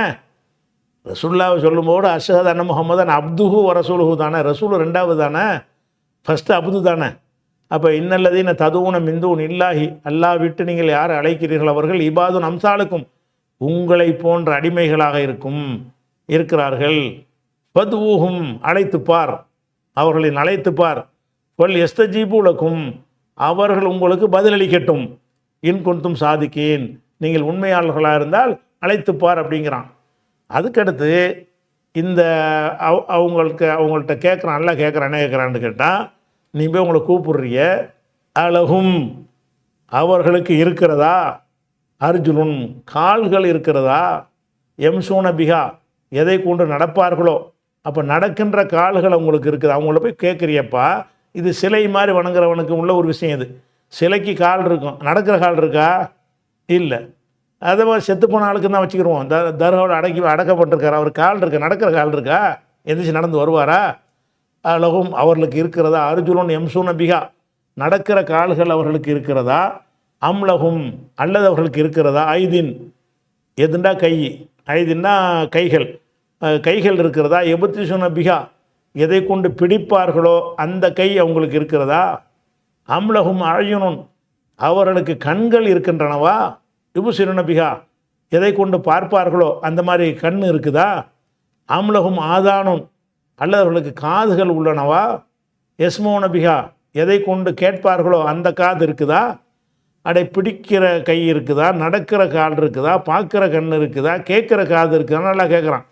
ரசூலுல்லாஹ் சொல்லும்போது அஷ்ஹது அன்ன முஹம்மதன் அப்துஹு வ ரசூலுஹு தானே. ரசூல் 2வது தானே, ஃபஸ்ட்டு அப்து தானே. அப்போ இன்னல்லதீன ததுஊன மிந்தூன் இல்லாஹி, அல்லாஹ் விட்டு நீங்கள் யாரை அழைக்கிறீர்கள் அவர்கள் இபாதுன் அம்சாலுக்கும், உங்களை போன்ற அடிமைகளாக இருக்கிறார்கள். பத்வூஹும், அழைத்துப்பார், அவர்களின் அழைத்துப்பார். வல் எஸ்தஜீபுலக்கும், அவர்கள் உங்களுக்கு பதிலளிக்கட்டும். இன் குன்தும் சாதிக்கேன், நீங்கள் உண்மையாளர்களாக இருந்தால் அழைத்துப்பார் அப்படிங்கிறான். அதுக்கடுத்து இந்த அவங்கள்ட்ட கேட்குறான், நல்லா கேட்குறான். என்ன கேட்குறான்னு கேட்டால், நீ போய் உங்களை கூப்பிடுறிய, அழகும், அவர்களுக்கு இருக்கிறதா, அர்ஜுனுன், கால்கள் இருக்கிறதா, எம்சூன பிகா, எதை கொண்டு நடப்பார்களோ, அப்போ நடக்கின்ற கால்கள் அவங்களுக்கு இருக்குது. அவங்கள போய் கேட்குறியப்பா, இது சிலை மாதிரி வணங்குறவனுக்கு உள்ள ஒரு விஷயம். இது சிலைக்கு கால் இருக்கும், நடக்கிற கால் இருக்கா? இல்லை. அதே மாதிரி செத்து போன ஆளுக்கு தான் வச்சுக்கிடுவோம். தர்காவோட அடக்கப்பட்டிருக்கார், அவர் கால் இருக்கா? நடக்கிற கால் இருக்கா? எந்திரிச்சு நடந்து வருவாரா? அழகும், அவர்களுக்கு இருக்கிறதா, அர்ஜுனன் எம்சூன பிகா, நடக்கிற கால்கள் அவர்களுக்கு இருக்கிறதா, அம்லகும், அல்லது அவர்களுக்கு இருக்கிறதா, ஐதின், எதுண்டா கை, ஐதின்னா கைகள், கைகள் இருக்கிறதா, எபுத்திசுன பிகா, எதை கொண்டு பிடிப்பார்களோ அந்த கை அவங்களுக்கு இருக்கிறதா, அம்லகும் அழயுனுன், அவர்களுக்கு கண்கள் இருக்கின்றனவா, யுபுசிருன பிகா, எதை கொண்டு பார்ப்பார்களோ அந்த மாதிரி கண் இருக்குதா, அம்லகும் ஆதானும், அல்லது அவர்களுக்கு காதுகள் உள்ளனவா, யஸ்மோன பிஹா, எதை கொண்டு கேட்பார்களோ அந்த காது இருக்குதா, அடை பிடிக்கிற கை இருக்குதா, நடக்கிற கால் இருக்குதா, பார்க்குற கண் இருக்குதா, கேட்குற காது இருக்குதா, நல்லா கேட்குறான்.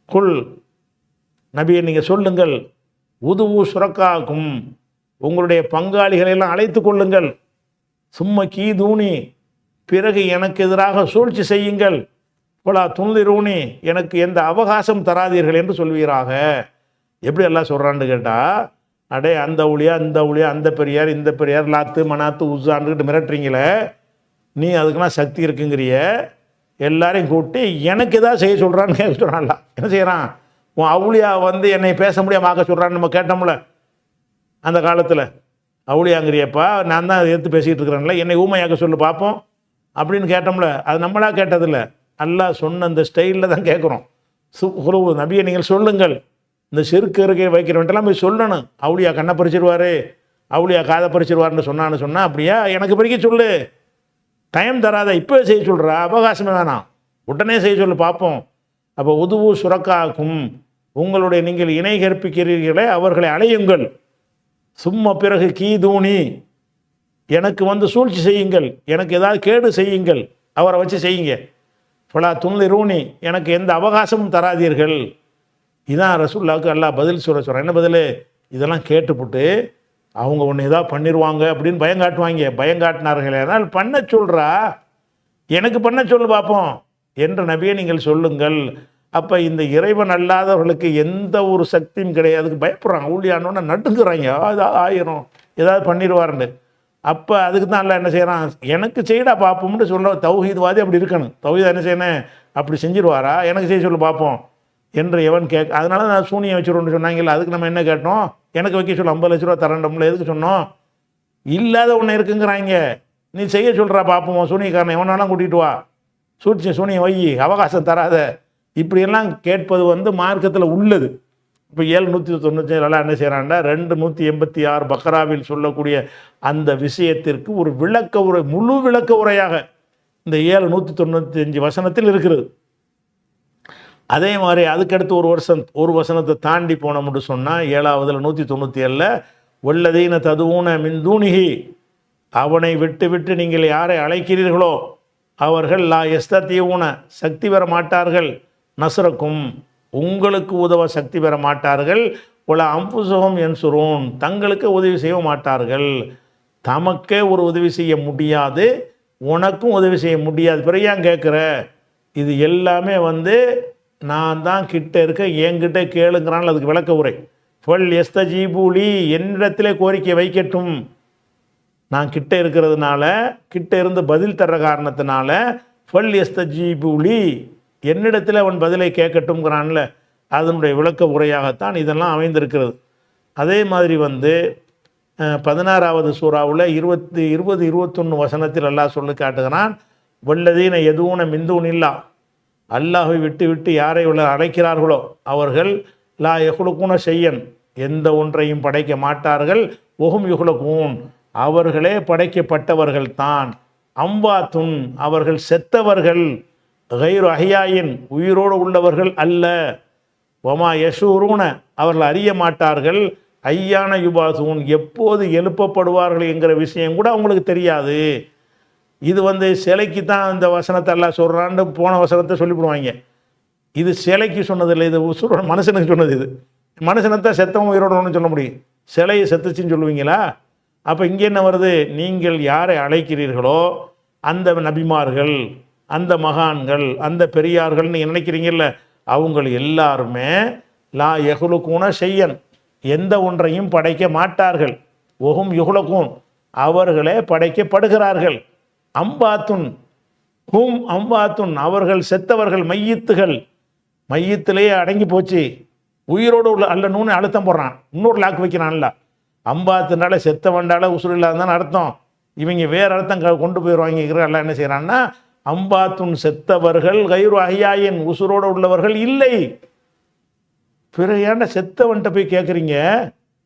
குல், நபியை நீங்கள் சொல்லுங்கள், உதுவு சுரக்காக்கும், உங்களுடைய பங்காளிகளை எல்லாம் அழைத்து கொள்ளுங்கள், சும்மா கீதூனி, பிறகு எனக்கு எதிராக சூழ்ச்சி செய்யுங்கள், போலா துன்லிரூனி, எனக்கு எந்த அவகாசம் தராதீர்கள் என்று சொல்வீராக. எப்படி எல்லாம் சொல்கிறான்னு கேட்டால், அடே அந்த ஊழியா இந்த ஊழியா, அந்த பெரியார் இந்த பெரியார், லாத்து மனாத்து உஸான்னுக்கிட்டு மிரட்டுறீங்களே, நீ அதுக்கெல்லாம் சக்தி இருக்குங்கிறிய, எல்லாரையும் கூப்பிட்டு எனக்கு எதாவது செய்ய சொல்கிறான்னு கேட்க சொல்கிறான்ல. என்ன செய்கிறான், உன் அவுளியா வந்து என்னை பேச முடியாமல் ஆக்க சொல்கிறான்னு நம்ம கேட்டோம்ல அந்த காலத்தில். அவுளியாங்கிறியப்பா, நான் தான் எடுத்து பேசிக்கிட்டு இருக்கிறேன்ல, என்னை ஊமையாக்க சொல்லு பார்ப்போம் அப்படின்னு கேட்டோம்ல. அது நம்மளா கேட்டதில்லை, அல்லாஹ் சொன்ன அந்த ஸ்டைலில் தான் கேட்குறோம். நபியை நீங்கள் சொல்லுங்கள், இந்த செருக்கு இருக்க வைக்கிறவன்ட்டெல்லாம் போய் சொல்லணும். அவுளியா கண்ணை பறிச்சிருவார், அவுளியா காதை பறிச்சிருவார்னு சொன்னான்னு அப்படியா, எனக்கு பறிக்க சொல்லு, டைம் தராத, இப்போ செய்ய சொல்கிறா, அவகாசமே வேணாம், உடனே செய்ய சொல்லு பார்ப்போம். அப்போ உதுவு சுரக்காக்கும், உங்களுடைய நீங்கள் இணை கற்பிக்கிறீர்களே அவர்களை அலையுங்கள், சும்மா பிறகு கீதூனி, எனக்கு வந்து சூழ்ச்சி செய்யுங்கள், எனக்கு ஏதாவது கேடு செய்யுங்கள், அவரை வச்சு செய்யுங்க. ஃபலா துன்லிரூனி, எனக்கு எந்த அவகாசமும் தராதீர்கள். இதான் ரசூலுல்லாஹ்வுக்கு அல்லாஹ் பதில் சொல்கிறான். என்ன பதில், இதெல்லாம் கேட்டுப்புட்டு அவங்க ஒன்று ஏதாவது பண்ணிடுவாங்க அப்படின்னு பயங்காட்டுவாங்க. பயங்காட்டினார்கள், ஆனால் பண்ண சொல்கிறா, எனக்கு பண்ண சொல்லு பார்ப்போம் என்ற நபியை நீங்கள் சொல்லுங்கள். அப்போ இந்த இறைவன் அல்லாதவர்களுக்கு எந்த ஒரு சக்தியும் கிடையாது, அதுக்கு பயப்படுறாங்க. ஊழியானோன்னா நட்டுங்கிறாங்க, ஏதாவது ஆயிரும், ஏதாவது பண்ணிடுவாருன்னு. அப்போ அதுக்கு தான் எல்லாம் என்ன செய்கிறான், எனக்கு செய்யடா பார்ப்போம்னு சொல்ல. தௌஹீத்வாதி அப்படி இருக்கணும். தௌஹீத் என்ன செய்யணும், அப்படி செஞ்சிருவாரா, எனக்கு செய்ய சொல்லு பார்ப்போம் என்று எவன் அதனால நான் சூனியம் வச்சுருவோன்னு சொன்னாங்கல்ல, அதுக்கு நம்ம என்ன கேட்டோம், எனக்கு வைக்க சொல்ல 50 லட்ச ரூபா தரண்டோம்ல, எதுக்கு சொன்னோம், இல்லாத ஒன்று இருக்குங்கிறாங்க, நீ செய்ய சொல்கிறா பார்ப்போம், சூனியக்காரனை எவனாலும் கூட்டிகிட்டு வா, சூனியம் வை, அவகாசம் தராத, இப்படியெல்லாம் கேட்பது வந்து மார்க்கத்தில் உள்ளது. இப்போ 797 என்ன செய்கிறான்டா, 286 பக்ராவில் சொல்லக்கூடிய அந்த விஷயத்திற்கு ஒரு விளக்க உரை, முழு விளக்க உரையாக இந்த 795 வசனத்தில் இருக்கிறது. அதே மாதிரி அதுக்கடுத்து ஒரு வசனத்தை தாண்டி போனோம்னு சொன்னால் 7ஆவதுல 197 வல்லதீன ததுவுன மின்தூனிகி, அவனை விட்டு விட்டு நீங்கள் யாரை அழைக்கிறீர்களோ அவர்கள் லா எஸ்தத்தியூன, சக்தி பெற மாட்டார்கள், நஸ்ரக்கும், உங்களுக்கு உதவ சக்தி பெற மாட்டார்கள், உல அம்புசகம் என்சுரோன், தங்களுக்கு உதவி செய்ய மாட்டார்கள். தமக்கே ஒரு உதவி செய்ய முடியாது, உனக்கும் உதவி செய்ய முடியாது, பிறகு ஏன் கேட்குற, இது எல்லாமே வந்து நான் தான் கிட்ட இருக்க, என்கிட்ட கேளுங்கிறான். அதுக்கு விளக்க உரை, ஃபல் எஸ்தஜீபூலி, என்னிடத்திலே கோரிக்கை வைக்கட்டும், நான் கிட்ட இருக்கிறதுனால, கிட்ட இருந்து பதில் தர்ற காரணத்தினால, ஃபல் எஸ்தஜீபூலி, என்னிடத்தில் அவன் பதிலை கேட்கட்டும்ங்கிறான்ல, அதனுடைய விளக்க உரையாகத்தான் இதெல்லாம் அமைந்திருக்கிறது. அதே மாதிரி வந்து 16ஆவது சூறாவில் 20, 21 வசனத்தில் அல்லாஹ் சொல்லி காட்டுகிறான், வல்லதீன எதுவுன மிந்தூனில்லா, அல்லாஹை விட்டு விட்டு யாரை அழைக்கிறார்களோ அவர்கள் லா யஹ்லுகுன ஷையன், எந்த ஒன்றையும் படைக்க மாட்டார்கள், ஒஹும் யுஹ்லகூன், அவர்களே படைக்கப்பட்டவர்கள் தான், அம்பாத்துன், அவர்கள் செத்தவர்கள், கைரு அஹ்யாயின், உயிரோடு உள்ளவர்கள் அல்ல, ஒமா யஷூரூன, அவர்கள் அறிய மாட்டார்கள், ஐயான யுபாசூன், எப்போது எழுப்பப்படுவார்கள் என்கிற விஷயம் கூட அவங்களுக்கு தெரியாது. இது வந்து சிலைக்கு தான் இந்த வசனத்தை எல்லாம் சொல்கிறான்னு போன வசனத்தை சொல்லிவிடுவாங்க. இது சிலைக்கு சொன்னதில்லை, இது மனுஷனுக்கு சொன்னது. இது மனுஷனைத்தான் செத்தவன் உயிரோடணும்னு சொல்ல முடியும், சிலையை செத்துச்சின்னு சொல்லுவீங்களா? அப்போ இங்கே என்ன வருது, நீங்கள் யாரை அழைக்கிறீர்களோ அந்த நபிமார்கள், அந்த மகான்கள், அந்த பெரியார்கள்னு நினைக்கிறீங்கல்ல, அவங்க எல்லாருமே லா யஹ்லுகுன ஷையன், எந்த ஒன்றையும் படைக்க மாட்டார்கள், ஒஹும் யுஹ்லகூன், அவர்களே படைக்கப்படுகிறார்கள், அம்பாத்துன், ஹும் அம்பாத்துன், அவர்கள் செத்தவர்கள், மையத்துகள், மையத்திலேயே அடங்கி போச்சு, உயிரோடு உள்ள அல்ல நூன்னு அழுத்தம் போடுறான், இன்னொரு லாக்கு வைக்கிறான்ல, அம்பாத்துனால செத்த வண்டால உசுறு இல்லாதான் அர்த்தம், இவங்க வேறு அர்த்தம் கொண்டு போயிடுவாங்க. எல்லாம் என்ன செய்கிறான்னா, அம்பாத்துன், செத்தவர்கள், கைரு அஹ்யாயின், உசுரோடு உள்ளவர்கள் இல்லை. பிறகு ஏன்டா செத்தவன்ட்ட போய் கேட்குறீங்க?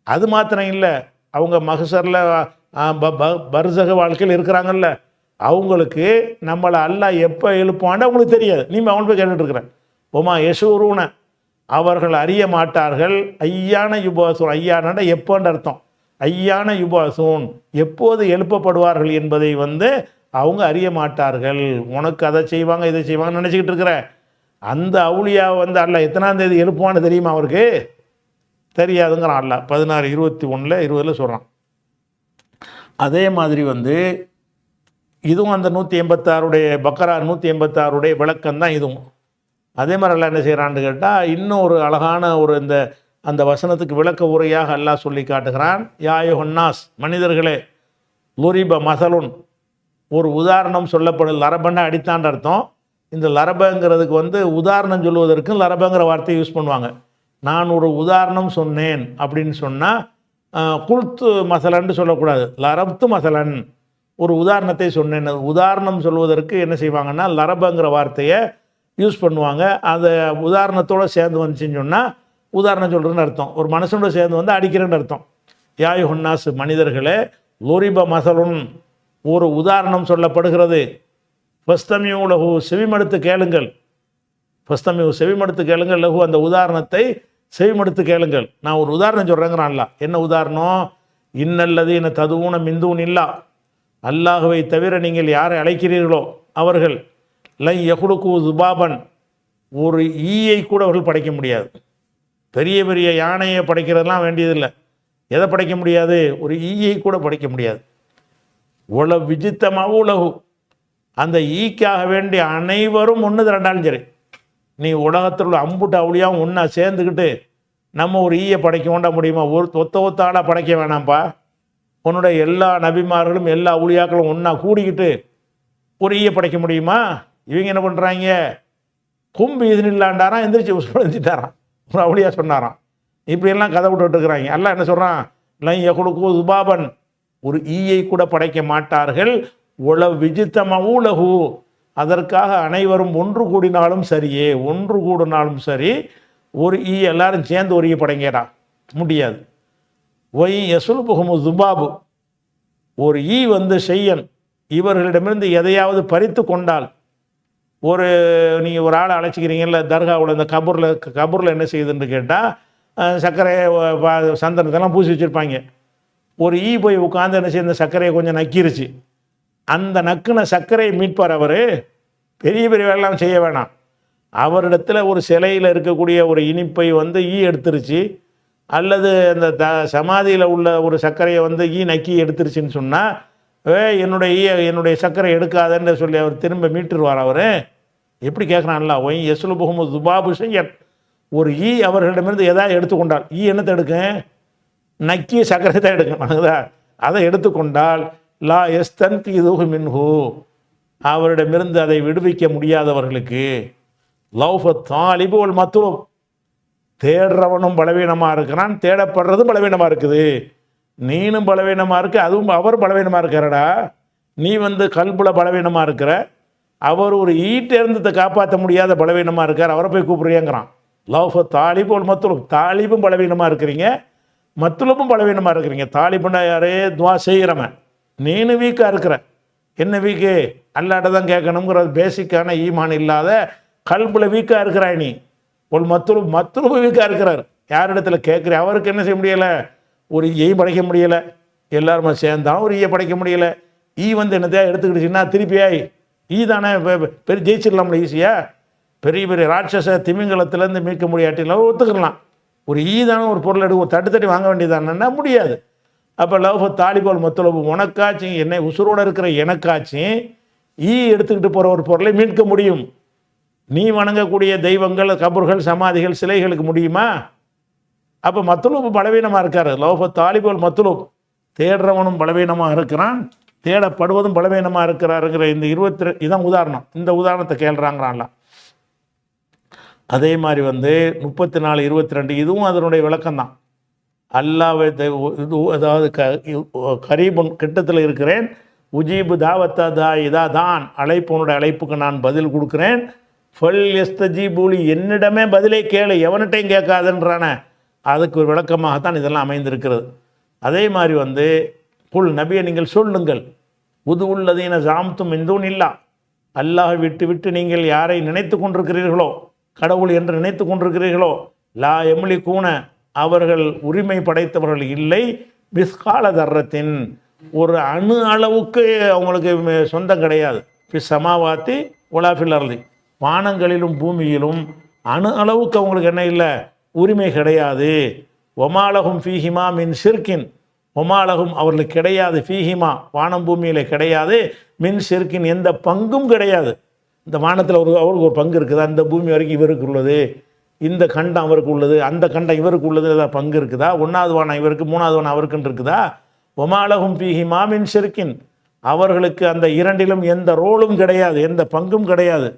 அது மாத்திரம் இல்லை, அவங்க மகசரில் பர்சக வாழ்க்கையில் இருக்கிறாங்கல்ல, அவங்களுக்கு நம்மளை அல்லாஹ் எப்போ எழுப்பான்னு அவங்களுக்கு தெரியாது, நீ அவன் போய் கேட்டுட்ருக்குற. ஒமா யஷூரூன, அவர்கள் அறிய மாட்டார்கள். ஐயான யுபாசூன், ஐயானட எப்போன்ற அர்த்தம். ஐயான யுபாசூன், எப்போது எழுப்பப்படுவார்கள் என்பதை அவங்க அறிய மாட்டார்கள். உனக்கு அதை செய்வாங்க இதை செய்வாங்கன்னு நினச்சிக்கிட்டு இருக்கிற அந்த அவுளியா அல்லாஹ் எத்தனாம் தேதி எழுப்புவான்னு தெரியுமா? அவருக்கு தெரியாதுங்கிறான் அல்லாஹ் 16:21-20 சொல்கிறான். அதே மாதிரி இதுவும் அந்த 186 பக்கரா 186 விளக்கம் தான் இதுவும். அதே மாதிரி அல்லாஹ் என்ன செய்கிறான்னு கேட்டால், இன்னும் ஒரு அழகான ஒரு அந்த வசனத்துக்கு விளக்க உரையாக அல்லாஹ் சொல்லி காட்டுகிறான். யா அய்யுஹன்னாஸ், மனிதர்களே, லுரிப மசலுன், ஒரு உதாரணம் சொல்லப்படும். லரபன்னா அடித்தான்ற அர்த்தம். இந்த லரபங்கிறதுக்கு உதாரணம் சொல்வதற்கு லரபங்கிற வார்த்தையை யூஸ் பண்ணுவாங்க. நான் ஒரு உதாரணம் சொன்னேன் அப்படின்னு சொன்னால் குல்த்து மசலன்னு சொல்லக்கூடாது. லரப்து மசலன், ஒரு உதாரணத்தை சொன்னேன். உதாரணம் சொல்வதற்கு என்ன செய்வாங்கன்னா லரபங்கிற வார்த்தையை யூஸ் பண்ணுவாங்க. அதை உதாரணத்தோடு சேர்ந்து வந்துச்சுன்னு சொன்னால் உதாரணம் சொல்கிறேன்னு அர்த்தம். ஒரு மனுஷனோட சேர்ந்து அடிக்கிறேன்னு அர்த்தம். யா அய்யுஹன்னாஸ், மனிதர்களே, லுரிப மசலுன், ஒரு உதாரணம் சொல்லப்படுகிறது. ஃபஸ்தமியூ லஹு, செவிமடுத்து கேளுங்கள். ஃபஸ்தமியூ, செவிமடுத்து கேளுங்கள். லஹு, அந்த உதாரணத்தை செவிமடுத்து கேளுங்கள். நான் ஒரு உதாரணம் சொல்கிறேங்கிறான்ல. என்ன உதாரணம்? இன்னல்லதீன ததுஊன மின் தூனில்லா, அல்லாஹுவை தவிர நீங்கள் யாரை அழைக்கிறீர்களோ அவர்கள் லை யகுலுகு துபாபன், ஒரு ஈயை கூட அவர்கள் படைக்க முடியாது. பெரிய பெரிய யானையை படைக்கிறதுலாம் வேண்டியதில்லை. எதை படைக்க முடியாது? ஒரு ஈயை கூட படைக்க முடியாது. உல விஜித்தமாக உலகு, அந்த ஈக்காக வேண்டிய அனைவரும் ஒன்று திரண்டாலும் சரி, நீ உலகத்தில் உள்ள அம்புட்டு அவுளியாவும் ஒன்றா சேர்ந்துக்கிட்டு நம்ம ஒரு ஈயை படைக்க வேண்ட முடியுமா? ஒரு ஒத்தாளாக படைக்க வேணாம்ப்பா. உன்னுடைய எல்லா நபிமார்களும் எல்லா அவுளியாக்களும் ஒன்றா கூடிக்கிட்டு ஒரு ஈயை படைக்க முடியுமா? இவங்க என்ன பண்ணுறாங்க? கும்பு இதுன்னு இல்லாண்டாரான், எந்திரிச்சு உஸ்படுத்திட்டாரான். ஒரு அவுளியா சொன்னாராம். இப்படியெல்லாம் கதை விட்டுட்டு இருக்கிறாங்க. அல்லாஹ் என்ன சொல்கிறான்? லை யகுலுகு துபாபன், ஒரு ஈயை கூட படைக்க மாட்டார்கள். உல விஜித்தமவு லஹு, அதற்காக அனைவரும் ஒன்று கூடினாலும் சரியே, ஒன்று கூடினாலும் சரி, ஒரு ஈ எல்லாரும் சேர்ந்து ஒரு ஈ படைங்கடா முடியாது. ஒய் யசுல்புஹுமு துபாபு, ஒரு ஈ செய்யன் இவர்களிடமிருந்து எதையாவது பறித்து கொண்டால், நீங்கள் ஒரு ஆளை அழைச்சிக்கிறீங்கல்ல தர்காவில், இந்த கபூரில் என்ன செய்யுதுன்னு கேட்டால், சர்க்கரை சந்தனத்தெல்லாம் பூசி வச்சுருப்பாங்க. ஒரு ஈ போய் உட்காந்து என்ன செய்ய, இந்த சர்க்கரையை கொஞ்சம் நக்கிருச்சு. அந்த நக்குன சர்க்கரையை மீட்பார் அவர். பெரிய பெரிய வேலைலாம் செய்ய வேணாம். அவரிடத்துல ஒரு சிலையில் இருக்கக்கூடிய ஒரு இனிப்பை ஈ எடுத்துருச்சு, அல்லது அந்த சமாதியில் உள்ள ஒரு சர்க்கரையை ஈ நக்கி எடுத்துருச்சுன்னு சொன்னால், என்னுடைய சர்க்கரை எடுக்காதன்னு சொல்லி அவர் திரும்ப மீட்டுருவார். அவர் எப்படி கேட்குறான்ல, ஒய் யஸ்லுபுஹுமு துபாபு செய்யன், ஒரு ஈ அவர்களிடமிருந்து எதாவது எடுத்துக்கொண்டால், ஈ என்னத்தை எடுக்கும்? நக்கிய சர்க்கரை தான் எடுக்கும். அதை எடுத்துக்கொண்டால் லா யஸ்தன்கிதுஹு மின்ஹு, அவரிடமிருந்து அதை விடுவிக்க முடியாதவர்களுக்கு. லௌஃபத் தாலிபு வல் மத்லூப், தேடுறவனும் பலவீனமாக இருக்கிறான், தேடப்படுறதும் பலவீனமாக இருக்குது. நீனும் பலவீனமாக இருக்கு, அதுவும் அவர் பலவீனமாக இருக்கிறடா. நீ கல்புல பலவீனமாக இருக்கிற, அவர் ஒரு ஈட்டேர்ந்தத்தை காப்பாற்ற முடியாத பலவீனமாக இருக்கார், அவரை போய் கூப்பிடுறியங்கிறான். லௌஃபத் தாலிபு வல் மத்லூப், தாலிபும் பலவீனமாக இருக்கிறீங்க, மத்லூபும் பலவீனமாக இருக்கிறீங்க. தாலிபுன்னா யாரே? துவா செய்கிறவன். நீனு வீக்காக இருக்கிற. என்ன வீக்கு? அல்லாட்ட தான் கேட்கணுங்கிற பேசிக்கான ஈமான் இல்லாத கல்புல வீக்காக இருக்கிறாய் நீ. ஒரு மத்லூபு வீக்காக இருக்கிறார். யார் இடத்துல கேட்குற? அவருக்கு என்ன செய்ய முடியலை? ஒரு ஈயை படைக்க முடியலை. எல்லாருமே சேர்ந்தாலும் ஒரு ஈயை படைக்க முடியலை. ஈ என்னத்தையா எடுத்துக்கிடுச்சுன்னா திருப்பியாய் ஈ தானே பெரிய ஜெயிச்சிடலாம்ல ஈஸியாக. பெரிய பெரிய ராட்சச திமிங்கலத்திலேருந்து மீட்க முடியாட்டிலாம் ஒத்துக்கலாம். ஒரு ஈ தானே ஒரு பொருள் எடுக்க தட்டு வாங்க வேண்டியதானன்னா முடியாது. அப்போ லவ் தாலிபால் மொத்தளவு உனக்காச்சும் என்னை உசுரோடு இருக்கிற எனக்காச்சும் ஈ எடுத்துக்கிட்டு போகிற ஒரு பொருளை மீட்க முடியும். நீ வணங்கக்கூடிய தெய்வங்கள், கபர்கள், சமாதிகள், சிலைகளுக்கு முடியுமா? அப்போ மத்லூப் பலவீனமாக இருக்கார். லவ் தாலிபால் மத்லூப், தேடுறவனும் பலவீனமாக இருக்கிறான், தேடப்படுவதும் பலவீனமாக இருக்கிறாருங்கிற இந்த 22 இதான் உதாரணம். இந்த உதாரணத்தை கேள்றாங்கிறான்ல. அதே மாதிரி 34, 22 இதுவும் அதனுடைய விளக்கம்தான். அல்லாஹ்வை அதாவது கரீபுன் கிட்டத்தில் இருக்கிறேன், உஜீபு தாவத்தா தா இதா தான், அழைப்பவனுடைய அழைப்புக்கு நான் பதில் கொடுக்குறேன். ஃபல் எஸ்தஜீபூலி, என்னிடமே பதிலை கேளு, எவன்கிட்டையும் கேட்காதுன்றான. அதுக்கு ஒரு விளக்கமாகத்தான் இதெல்லாம் அமைந்திருக்கிறது. அதே மாதிரி புல் நபியை நீங்கள் சொல்லுங்கள், உது உள்ளதீன ஜாம்தும் இந்தூன் இல்லா, அல்லாஹை விட்டு விட்டு நீங்கள் யாரை நினைத்து கொண்டிருக்கிறீர்களோ, கடவுள் என்று நினைத்து கொண்டிருக்கிறீர்களோ, லா எம்லிகூன அவர்கள் உரிமை படைத்தவர்கள் இல்லை, மிஸ்கால தர்ரத்தின் ஒரு அணு அளவுக்கு அவங்களுக்கு சொந்தம் கிடையாது. சமாவாத்தி உலாஃபில் அருளி வானங்களிலும் பூமியிலும் அணு அளவுக்கு அவங்களுக்கு என்ன இல்லை, உரிமை கிடையாது. ஒமாலகும் ஃபீஹிமா மின் ஷிர்கின், ஒமாலகும் அவர்களுக்கு கிடையாது, ஃபீஹிமா வானம் பூமியில் கிடையாது, மின் ஷிர்கின் எந்த பங்கும் கிடையாது. இந்த வானத்தில் அவருக்கு ஒரு பங்கு இருக்குதா, இந்த பூமி வரைக்கும் இவருக்கு உள்ளது, இந்த கண்டம் அவருக்கு உள்ளது, அந்த கண்டம் இவருக்கு உள்ளது, ஏதாவது பங்கு இருக்குதா, ஒன்றாவது வானம் இவருக்கு மூணாவது வானம் அவருக்குன்னு இருக்குதா. ஒமாலகும் ஃபீஹிமா மின் ஷிர்கின் அவர்களுக்கு அந்த இரண்டிலும் எந்த ரோலும் கிடையாது, எந்த பங்கும் கிடையாது.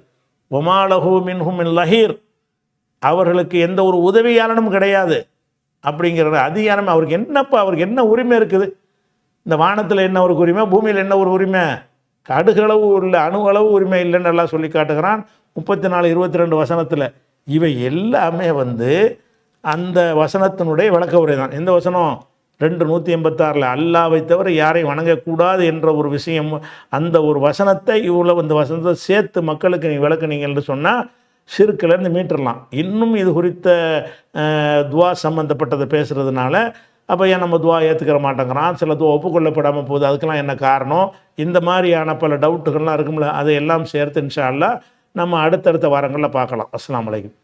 ஒமாலஹு மின்ஹும் மின் லஹீர் அவர்களுக்கு எந்த ஒரு உதவியாளனும் கிடையாது. அப்படிங்கிற அதிகாரம் அவருக்கு என்னப்பா, அவருக்கு என்ன உரிமை இருக்குது? இந்த வானத்தில் என்ன ஒரு உரிமை, பூமியில் என்ன ஒரு உரிமை, கடுகளவு இல்லை, அணு அளவு உரிமை இல்லைன்னு எல்லாம் சொல்லி காட்டுகிறான் 34-22 வசனத்தில். இவை எல்லாமே அந்த வசனத்தினுடைய விளக்க உரை தான். எந்த வசனம்? 2:186 அல்லாஹ்வை தவிர யாரையும் வணங்கக்கூடாது என்ற ஒரு விஷயம். அந்த ஒரு வசனத்தை இவ்வளோ இந்த வசனத்தை சேர்த்து மக்களுக்கு நீ விளக்குனீங்கன்னு சொன்னால் ஷிர்க்கிலேருந்து மீட்டுடலாம். இன்னும் இது குறித்த துவா சம்மந்தப்பட்டதை பேசுகிறதுனால அப்போ ஏன் நம்ம துவா ஏற்றுக்கிற மாட்டேங்கிறான், சில துவா ஒப்புக்கொள்ளப்படாமல் போகுது, அதுக்கெல்லாம் என்ன காரணம், இந்த மாதிரியான பல டவுட்டுகள்லாம் இருக்கும்ல, அதையெல்லாம் சேர்த்து இன்ஷா அல்லாஹ் நம்ம அடுத்தடுத்த வாரங்களில் பார்க்கலாம். அஸ்ஸலாமு அலைக்கும்.